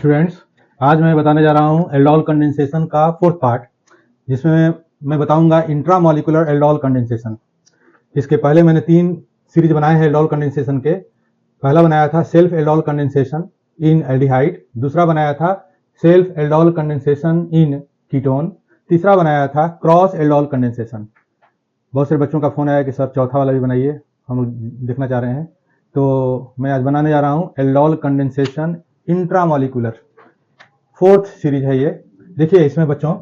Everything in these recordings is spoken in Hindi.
स्टूडेंट्स, आज मैं बताने जा रहा हूं एल्डोल कंडेंसेशन का फोर्थ पार्ट, जिसमें मैं बताऊंगा इंट्रामॉलिक्यूलर एल्डोल कंडेंसेशन। इसके पहले मैंने 3 सीरीज बनाए हैं एल्डोल कंडेंसेशन के। पहला बनाया था सेल्फ एल्डोल कंडेंसेशन इन एल्डिहाइड, दूसरा बनाया था सेल्फ एल्डोल कंडेंसेशन इन कीटोन, तीसरा बनाया था क्रॉस एल्डोल कंडेंसेशन। बहुत से बच्चों का फोन आया कि सर चौथा वाला भी बनाइए, हम लोग देखना चाह रहे हैं। तो मैं आज बनाने जा रहा हूं aldol condensation intramolecular, fourth series है ये। देखिए, इसमें बच्चों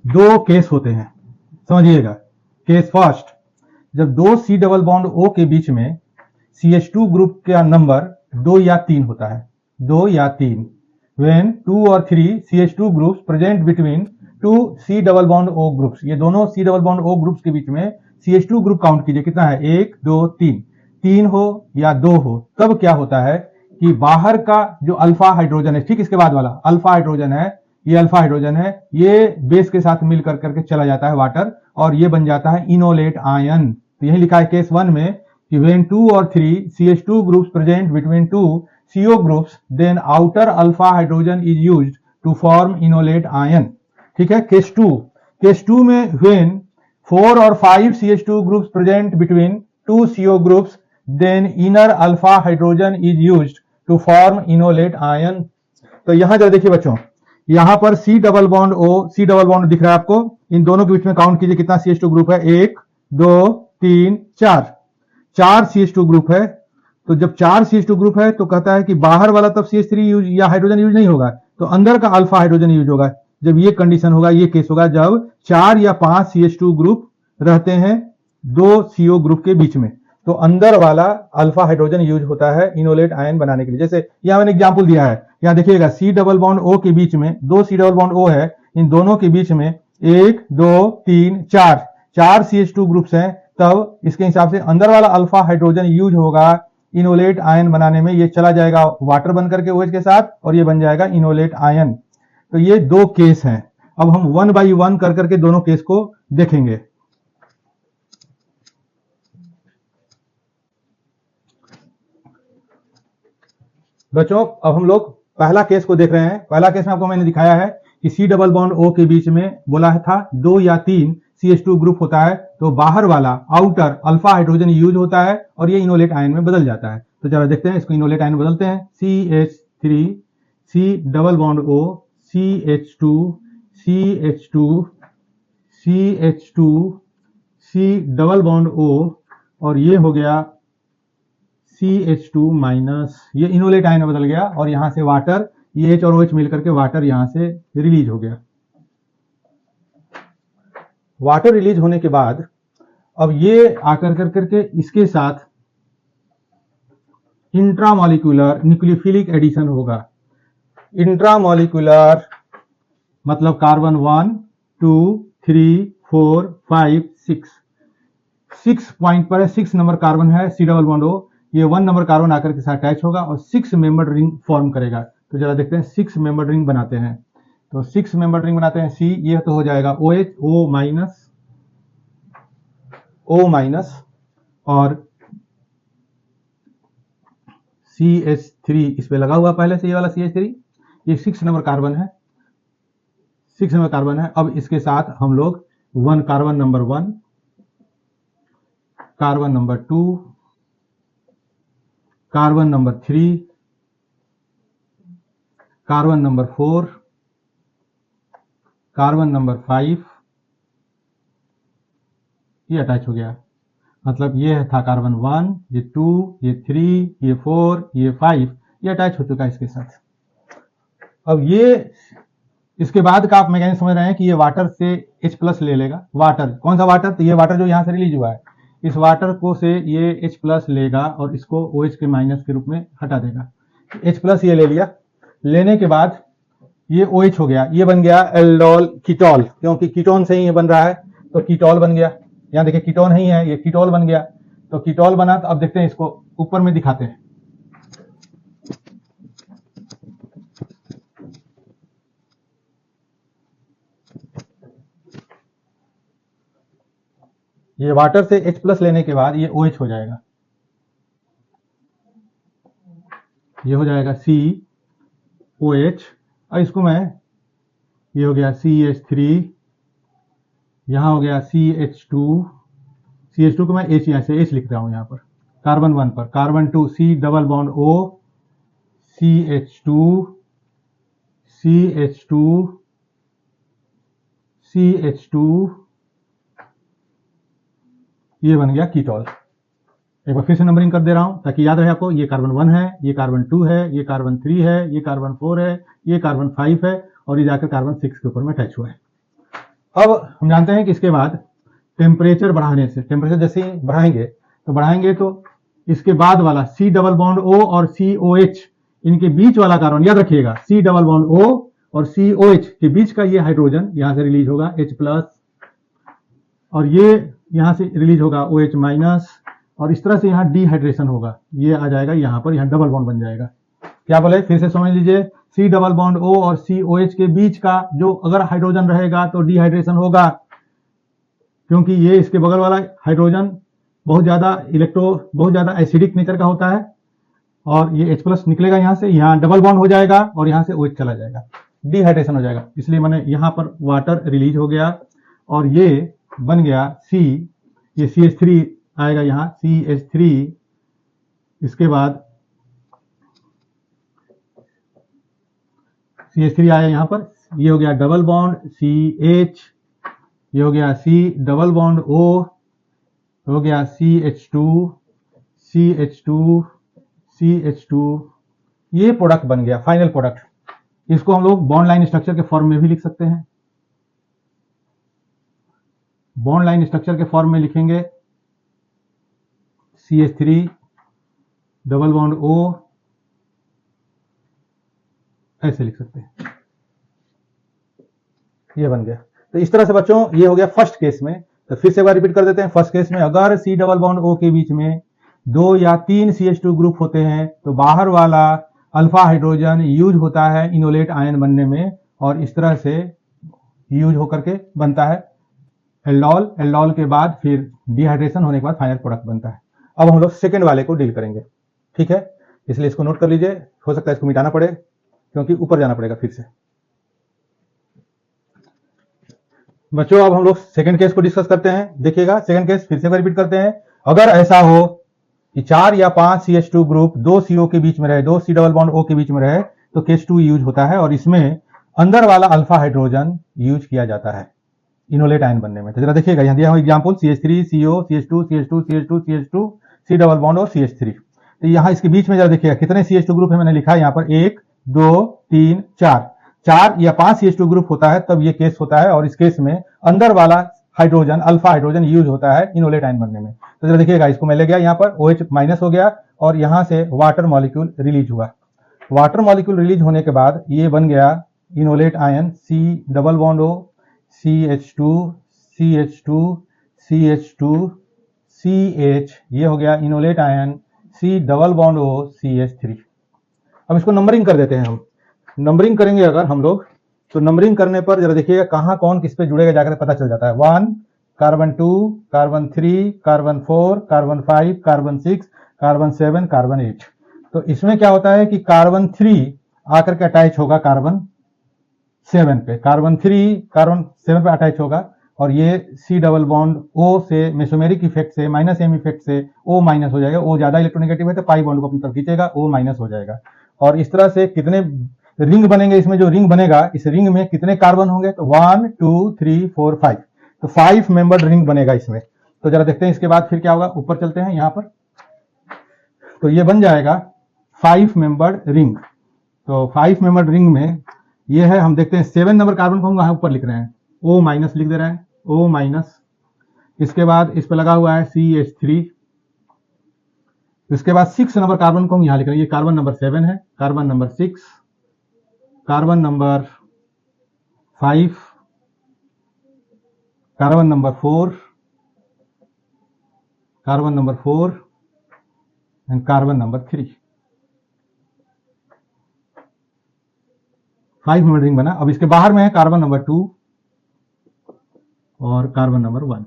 2 केस होते हैं, समझिएगा। केस फर्स्ट, जब 2 C डबल बॉन्ड O के बीच में CH2 ग्रुप का नंबर 2 या 3 होता है, 2 या 3। when 2 और 3 CH2 groups present between 2 C double bond O groups, ये दोनों C double bond O groups के बीच में CH2 ग्रुप काउंट कीजिए, कितना है, 1 2 3। 3 हो या 2 हो, तब क्या होता है कि बाहर का जो अल्फा हाइड्रोजन है, ठीक इसके बाद वाला अल्फा हाइड्रोजन है, ये अल्फा हाइड्रोजन है, ये बेस के साथ मिलकर करके चला जाता है वाटर, और ये बन जाता है इनोलेट आयन। तो यही लिखा है केस 1 में कि when 2 और 3 CH2 groups present between 2 CO groups, then outer alpha hydrogen is used to form inolate ion। ठीक है। केस 2 में when 4 और 5 CH2 groups present between 2 CO groups, then inner alpha hydrogen is used to form inolate ion। तो यहां जरा देखिए बच्चों, यहां पर C double bond O, C double bond दिख रहा है आपको, इन दोनों के बीच में काउंट कीजिए कितना CH2 ग्रुप है, 1 2 3 4, 4 CH2 ग्रुप है। तो जब 4 CH2 ग्रुप है तो कहता है कि बाहर वाला तब CH3 यूज या हाइड्रोजन यूज नहीं होगा, तो अंदर का अल्फा हाइड्रोजन यूज होगा। जब ये कंडीशन होगा, ये केस होगा जब 4 या 5 CH2 ग्रुप रहते हैं 2 CO ग्रुप के बीच में, तो अंदर वाला अल्फा हाइड्रोजन यूज होता है इनोलेट आयन बनाने के लिए। जैसे यहां मैंने एग्जांपल दिया है, यहां देखिएगा C डबल बॉन्ड O के बीच में 2 C डबल बॉन्ड O है, इन दोनों के बीच में 1 2 3 4 CH2 ग्रुप्स हैं, तब इसके हिसाब से अंदर वाला अल्फा हाइड्रोजन यूज होगा इनोलेट आयन बनाने में। ये चला जाएगा वाटर बन करके OH के साथ, और ये बन जाएगा इनोलेट आयन। तो ये 2 केस हैं। अब हम 1 बाई 1 कर करके दोनों केस को देखेंगे। बच्चों, अब हम लोग पहला केस को देख रहे हैं। पहला केस में आपको मैंने दिखाया है कि C डबल बॉन्ड O के बीच में बोला था 2 या 3 CH2 ग्रुप होता है, तो बाहर वाला आउटर अल्फा हाइड्रोजन यूज होता है और ये इनोलेट आयन में बदल जाता है। तो जरा देखते हैं, इसको इनोलेट आयन बदलते हैं। CH3 C double bond O CH2 CH2 CH2 C double bond O, और ये हो गया CH2 माइनस, ये इनोलेट आयन में बदल गया, और यहां से वाटर, ये H और OH मिलकर के वाटर यहां से रिलीज हो गया। वाटर रिलीज होने के बाद अब ये आकर करके इसके साथ इंट्रामॉलिक्यूलर न्यूक्लियोफिलिक एडिशन होगा। इंट्रामॉलिक्यूलर मतलब कार्बन 1 2 3 4 5 6 पॉइंट पर है, 6 नंबर कार्बन है C डबल बॉन्ड O, ये 1 नंबर कार्बन आकर के साथ अटैच होगा और 6 मेंबर्ड रिंग फॉर्म करेगा। तो जरा देखते हैं, 6 मेंबर्ड रिंग बनाते हैं। तो 6 मेंबर्ड रिंग बनाते हैं C, ये तो हो जाएगा OH O माइनस और CH3 इस पे लगा हुआ पहले से, ये वाला CH3, ये 6 नंबर कार्बन है, 6 नंबर कार्बन है। अब इसके साथ हम लोग carbon number 1, carbon number 2, carbon number 3, carbon number 4, carbon number 5, ये अटैच हो गया। मतलब ये था कार्बन 1, ये 2, ये 3, ये 4, ये 5, ये अटैच हो चुका है इसके साथ। अब ये इसके बाद का आप मैकेनिज्म समझ रहे हैं कि ये वाटर से H प्लस ले लेगा। वाटर, कौन सा वाटर, तो ये वाटर जो यहां से रिलीज हुआ है, इस वाटर को से ये H प्लस लेगा और इसको OH के माइनस के रूप में हटा देगा। H प्लस ये ले लिया, लेने के बाद ये OH हो गया, ये बन गया एल्डोल कीटोल, क्योंकि कीटोन से ही ये बन रहा है, तो कीटोल बन गया। यहां देखिए कीटोन ही है, ये कीटोल बन गया। तो कीटोल बना, तो अब देखते हैं इसको ऊपर में दिखाते हैं। ये वाटर से H प्लस लेने के बाद ये OH हो जाएगा, ये हो जाएगा C OH, और इसको मैं, ये हो गया CH3, यहाँ हो गया CH2 को मैं H यहाँ से H लिख रहा हूँ यहाँ पर, कार्बन 1 पर, carbon 2 C double bond O, CH2, CH2, CH2, ये बन गया कीटोल। एक बार फिर से नंबरिंग कर दे रहा हूं ताकि याद रहे आपको, ये कार्बन 1 है, ये कार्बन 2 है, ये कार्बन 3 है, ये कार्बन 4 है, ये कार्बन 5 है, और ये जाकर कार्बन 6 के ऊपर में अटैच हुआ है। अब हम जानते हैं कि इसके बाद टेम्परेचर बढ़ाने से, टेम्परेचर जैसे ही बढ़ाएंगे तो इसके बाद वाला C डबल बॉन्ड O और COH, इनके बीच वाला कार्बन याद रखिएगा, C डबल बॉन्ड O और COH के बीच का ये हाइड्रोजन यहां से रिलीज होगा H+, और ये यहां से रिलीज होगा OH-, और इस तरह से यहाँ डिहाइड्रेशन होगा, ये आ जाएगा यहाँ पर, यहाँ डबल बॉन्ड बन जाएगा। क्या बोले, फिर से समझ लीजिए, C डबल बॉन्ड O और COH के बीच का जो अगर हाइड्रोजन रहेगा तो डिहाइड्रेशन होगा, क्योंकि ये इसके बगल वाला हाइड्रोजन बहुत ज्यादा एसिडिक नेचर का होता है, और ये H+ निकलेगा यहाँ से, यहाँ डबल बॉन्ड हो जाएगा और यहाँ से OH चला जाएगा, डिहाइड्रेशन हो जाएगा। इसलिए मैंने यहाँ पर वाटर रिलीज हो गया और ये बन गया C, ये CH3 आएगा यहाँ, CH3, इसके बाद CH3 आया यहाँ पर, ये हो गया डबल बॉन्ड CH, ये हो गया C डबल बॉन्ड O, हो गया CH2, ये प्रोडक्ट बन गया, फाइनल प्रोडक्ट। इसको हम लोग बॉन्ड लाइन स्ट्रक्चर के फॉर्म में भी लिख सकते हैं। बॉन्ड लाइन स्ट्रक्चर के फॉर्म में लिखेंगे CH3 डबल बॉन्ड O, ऐसे लिख सकते हैं, ये बन गया। तो इस तरह से बच्चों ये हो गया फर्स्ट केस में। तो फिर से एक बार रिपीट कर देते हैं, फर्स्ट केस में अगर C डबल बॉन्ड O के बीच में 2 या 3 CH2 ग्रुप होते हैं तो बाहर वाला अल्फा हाइड्रोजन यूज होता है इनोलेट आयन बनने में, और इस तरह से यूज होकर के बनता है एल्डोल। एल्डोल के बाद फिर डिहाइड्रेशन होने के बाद फाइनल प्रोडक्ट बनता है। अब हम लोग सेकेंड वाले को डील करेंगे, ठीक है, इसलिए इसको नोट कर लीजिए, हो सकता है इसको मिटाना पड़े क्योंकि ऊपर जाना पड़ेगा फिर से। बच्चों अब हम लोग सेकंड केस को डिस्कस करते हैं। देखिएगा सेकंड केस फिर से रिपीट करते हैं। अगर ऐसा हो कि 4 या 5 CH2 ग्रुप 2 CO के बीच में रहे, 2 C डबल बॉन्ड O के बीच में रहे, तो केस 2 यूज होता है, और इसमें अंदर वाला अल्फा हाइड्रोजन यूज किया जाता है इनोलेट आयन बनने में। तो जरा देखिएगा, यहां दिया हुआ example CH3 CO, CH2 CH2 CH2 CH2, C double bond और CH3। तो यहां इसके बीच में जरा देखिएगा कितने CH2 ग्रुप है, मैंने लिखा है यहां पर 1 2 3 4 या 5 CH2 ग्रुप होता है तब ये केस होता है, और इस केस में अंदर वाला हाइड्रोजन अल्फा हाइड्रोजन यूज होता है इनोलेट आयन बनने में। तो जरा देखिएगा, इसको मैं ले गया यहाँ पर, OH- हो गया और यहां से वाटर मॉलिक्यूल रिलीज हुआ। वाटर मॉलिक्यूल रिलीज होने के बाद ये बन गया enolate ion C double bond O, CH2 CH2 CH2 CH, ये हो गया enolate ion C double bond O CH3। अब इसको नंबरिंग कर देते हैं। हम नंबरिंग करेंगे अगर हम लोग, तो नंबरिंग करने पर जरा देखिएगा कहां कौन किस पे जुड़ेगा, जाकर पता चल जाता है। 1 carbon 2 carbon 3 carbon 4 carbon 5 carbon 6 carbon 7 carbon 8। तो इसमें क्या होता है कि कार्बन 3 आकर के अटैच होगा कार्बन 7 पे, कार्बन 3 कार्बन 7 पे अटैच होगा, और ये C डबल बॉन्ड O से मेसोमेरिक इफेक्ट से -M इफेक्ट से O- हो जाएगा। O ज्यादा इलेक्ट्रोनेगेटिव है तो पाई बॉन्ड को अपनी तरफ खींचेगा, O- हो जाएगा। और इस तरह से कितने रिंग बनेंगे, इसमें जो रिंग बनेगा इस रिंग में कितने कार्बन होंगे, तो 1 2 3 4 5, तो 5 मेंबर्ड रिंग बनेगा इसमें। तो जरा देखते हैं इसके बाद फिर क्या होगा, ऊपर चलते हैं यहाँ पर, तो ये बन जाएगा 5 मेंबर्ड रिंग। तो 5 मेंबर्ड रिंग में ये है, हम देखते हैं 7 नंबर कार्बन को हम वहां ऊपर लिख रहे हैं, O- लिख दे रहे हैं, O-। इसके बाद इस पे लगा हुआ है CH3। इसके बाद 6 नंबर कार्बन को हम यहां लिख रहे हैं, ये कार्बन नंबर 7 है, carbon number 6, carbon number 5, carbon number 4, carbon number 4 and carbon number 3। 5 member ring बना। अब इसके बाहर में है कार्बन नंबर 2 और कार्बन नंबर 1।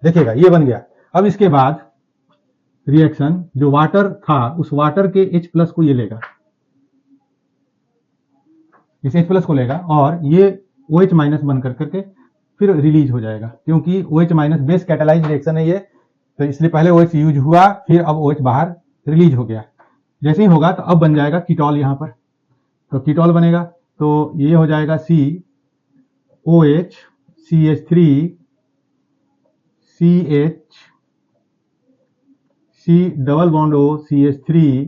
देखिएगा ये बन गया। अब इसके बाद रिएक्शन जो वाटर था, उस वाटर के H+ को ये लेगा, इस H+ को लेगा और ये OH- बन करके फिर रिलीज हो जाएगा, क्योंकि OH- बेस कैटालाइज रिएक्शन है ये, तो इसलिए पहले OH यूज हुआ, फिर अब OH बाहर रिलीज हो गया। जैसे ही होगा तो अब बन जाएगा कीटोल यहाँ पर, तो कीटोल बनेगा, तो ये हो जाएगा COH CH3 CH C double bond O CH3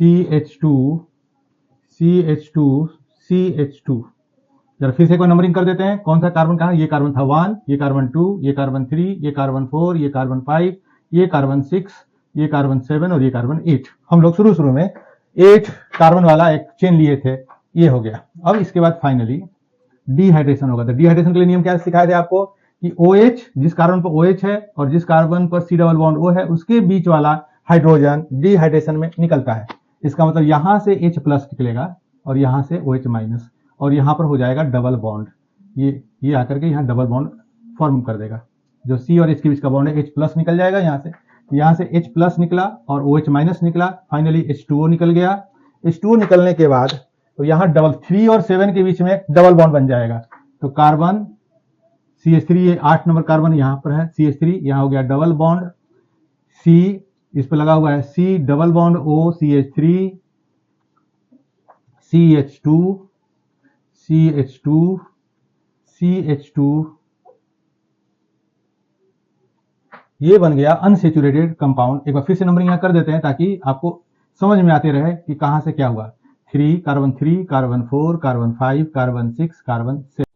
CH2 CH2 CH2। जरा फिर से एक बार नंबरिंग कर देते हैं, कौन सा कार्बन कहाँ, ये कार्बन था 1, ये कार्बन 2, ये कार्बन 3, ये कार्बन 4, ये कार्बन 5, ये कार्बन 6, ये कार्बन 7 और ये कार्बन 8। हम लोग शुरू में 8 कार्बन वाला एक चेन लिए थे, ये हो गया। अब इसके बाद फाइनली डिहाइड्रेशन होगा। तो डिहाइड्रेशन के लिए नियम क्या सिखाए थे आपको कि OH, जिस कार्बन पर OH है और जिस कार्बन पर C डबल बॉन्ड O है, उसके बीच वाला हाइड्रोजन डिहाइड्रेशन में निकलता है। इसका मतलब यहां से H+ निकलेगा और यहां से OH- और यहां पर हो जाएगा डबल बॉन्ड, ये आकर के यहां डबल बॉन्ड फॉर्म कर देगा। जो C और H के बीच का बॉन्ड है H+ निकल जाएगा यहां से, तो यहां से H+ निकला और OH- निकला, फाइनली H2O निकल गया। H2O निकलने के बाद तो यहां 3 और 7 के बीच में डबल बॉन्ड बन जाएगा, तो कार्बन CH3, ये 8 नंबर कार्बन यहां पर है CH3, यहां हो गया डबल बॉन्ड, C इस पर लगा हुआ है C double bond O CH3 CH2 CH2 CH2, ये बन गया अनसेचुरेटेड कंपाउंड। एक बार फिर से नंबरिंग यहां कर देते हैं ताकि आपको समझ में आते रहे कि कहां से क्या हुआ। 3 carbon 3 carbon 4 carbon 5 carbon 6 carbon 7।